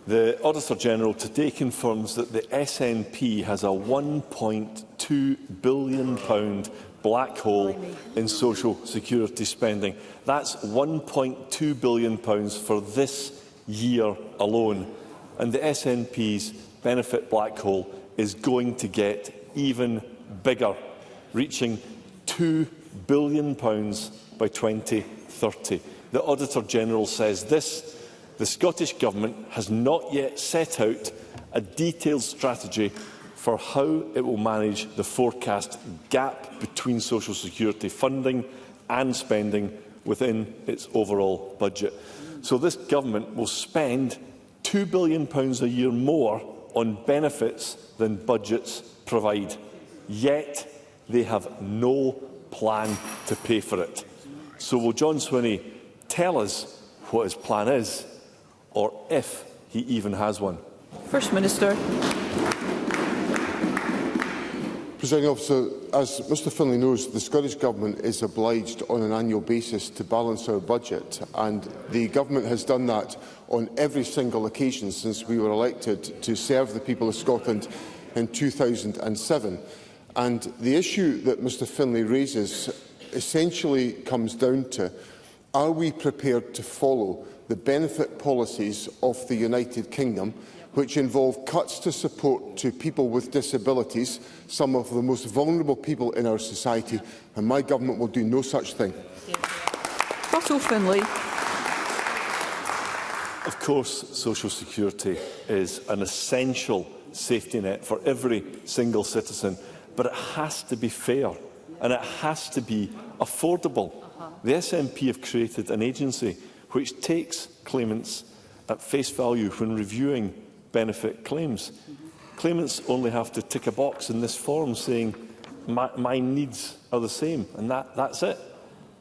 The Auditor-General today confirms that the SNP has a £1.2 billion black hole in social security spending. That's £1.2 billion for this year alone. And the SNP's benefit black hole is going to get even bigger, reaching £2 billion by 2030. The Auditor-General says this: the Scottish Government has not yet set out a detailed strategy for how it will manage the forecast gap between social security funding and spending within its overall budget. So this Government will spend £2 billion a year more on benefits than budgets provide, yet they have no plan to pay for it. So will John Swinney tell us what his plan is, or if he even has one? First Minister. Presiding Officer, as Mr Findlay knows, the Scottish Government is obliged on an annual basis to balance our budget, and the Government has done that on every single occasion since we were elected to serve the people of Scotland in 2007. And the issue that Mr Findlay raises essentially comes down to: are we prepared to follow the benefit policies of the United Kingdom, which involve cuts to support to people with disabilities, some of the most vulnerable people in our society? And my government will do no such thing. Russell Findlay. Of course, social security is an essential safety net for every single citizen, but it has to be fair and it has to be affordable. The SNP have created an agency which takes claimants at face value when reviewing benefit claims. Claimants only have to tick a box in this form saying, my needs are the same, and that's it.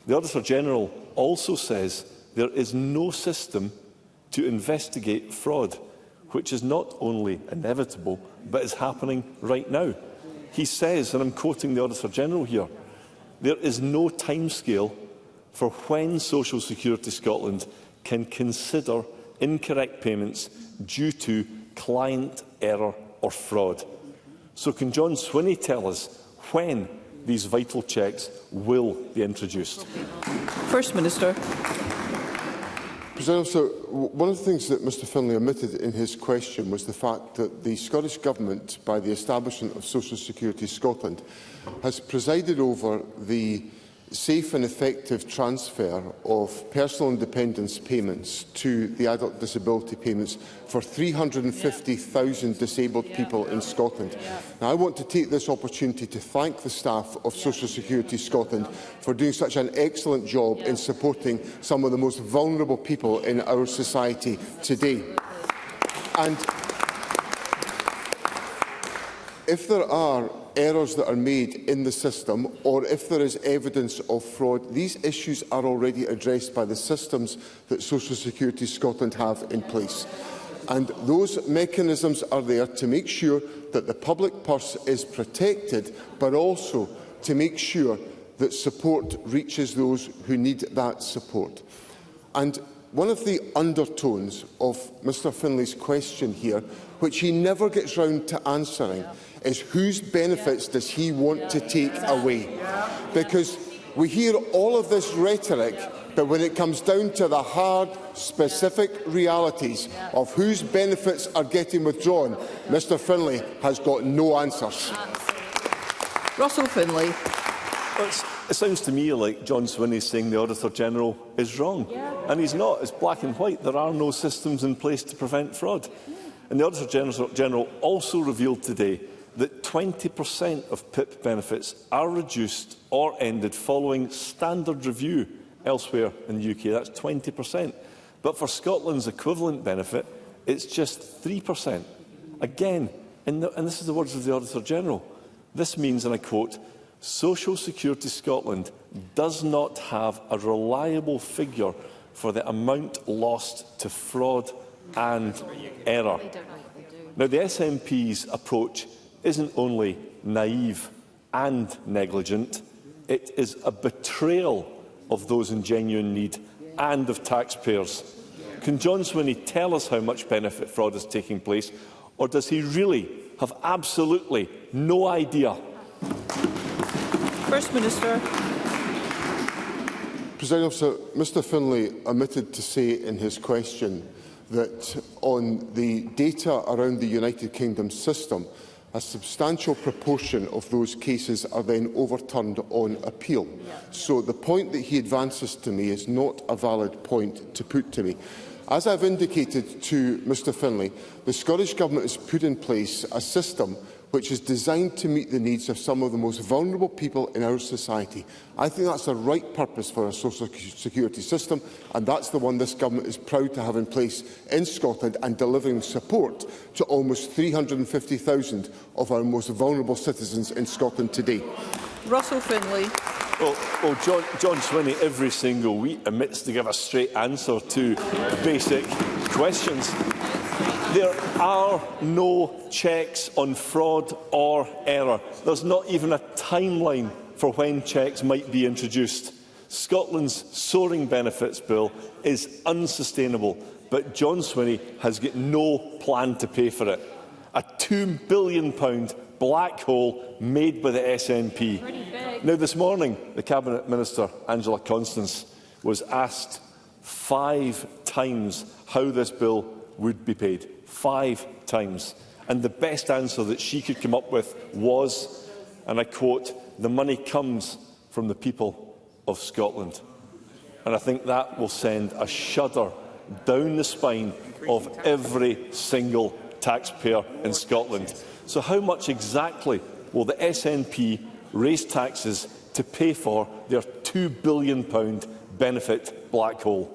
The Auditor-General also says there is no system to investigate fraud, which is not only inevitable, but is happening right now. He says, and I'm quoting the Auditor-General here, there is no timescale for when Social Security Scotland can consider incorrect payments due to client error or fraud. So can John Swinney tell us when these vital checks will be introduced? First Minister. President Officer, one of the things that Mr Findlay omitted in his question was the fact that the Scottish Government, by the establishment of Social Security Scotland, has presided over the safe and effective transfer of personal independence payments to the adult disability payments for 350,000 disabled people in Scotland. Now, I want to take this opportunity to thank the staff of Social Security Scotland for doing such an excellent job in supporting some of the most vulnerable people in our society today. And if there are errors that are made in the system, or if there is evidence of fraud, these issues are already addressed by the systems that Social Security Scotland have in place. And those mechanisms are there to make sure that the public purse is protected, but also to make sure that support reaches those who need that support. And one of the undertones of Mr Findlay's question here, which he never gets round to answering, is whose benefits does he want to take away? Because we hear all of this rhetoric, but when it comes down to the hard, specific realities of whose benefits are getting withdrawn, Mr Findlay has got no answers. Russell Findlay. Well, it sounds to me like John Swinney saying the Auditor-General is wrong. And he's not. It's black and white. There are no systems in place to prevent fraud. And the Auditor-General also revealed today that 20% of PIP benefits are reduced or ended following standard review elsewhere in the UK. That's 20%. But for Scotland's equivalent benefit, it's just 3%. Again, and this is the words of the Auditor-General, this means, and I quote, Social Security Scotland does not have a reliable figure for the amount lost to fraud and error. Now, the SNP's approach isn't only naive and negligent, it is a betrayal of those in genuine need and of taxpayers. Can John Swinney tell us how much benefit fraud is taking place, or does he really have absolutely no idea? First Minister. Presiding Officer, Mr Findlay omitted to say in his question that on the data around the United Kingdom system, a substantial proportion of those cases are then overturned on appeal. So the point that he advances to me is not a valid point to put to me. As I have indicated to Mr Findlay, the Scottish Government has put in place a system which is designed to meet the needs of some of the most vulnerable people in our society. I think that's the right purpose for our social security system, and that's the one this Government is proud to have in place in Scotland and delivering support to almost 350,000 of our most vulnerable citizens in Scotland today. Russell Findlay. Well, John Swinney every single week omits to give a straight answer to basic questions. There are no checks on fraud or error. There's not even a timeline for when checks might be introduced. Scotland's soaring benefits bill is unsustainable, but John Swinney has got no plan to pay for it. A £2 billion black hole made by the SNP. Now, this morning, the Cabinet Minister, Angela Constance, was asked 5 times how this bill would be paid. 5 times. And the best answer that she could come up with was, and I quote, "The money comes from the people of Scotland." And I think that will send a shudder down the spine of every single taxpayer in Scotland. So how much exactly will the SNP raise taxes to pay for their £2 billion benefit black hole?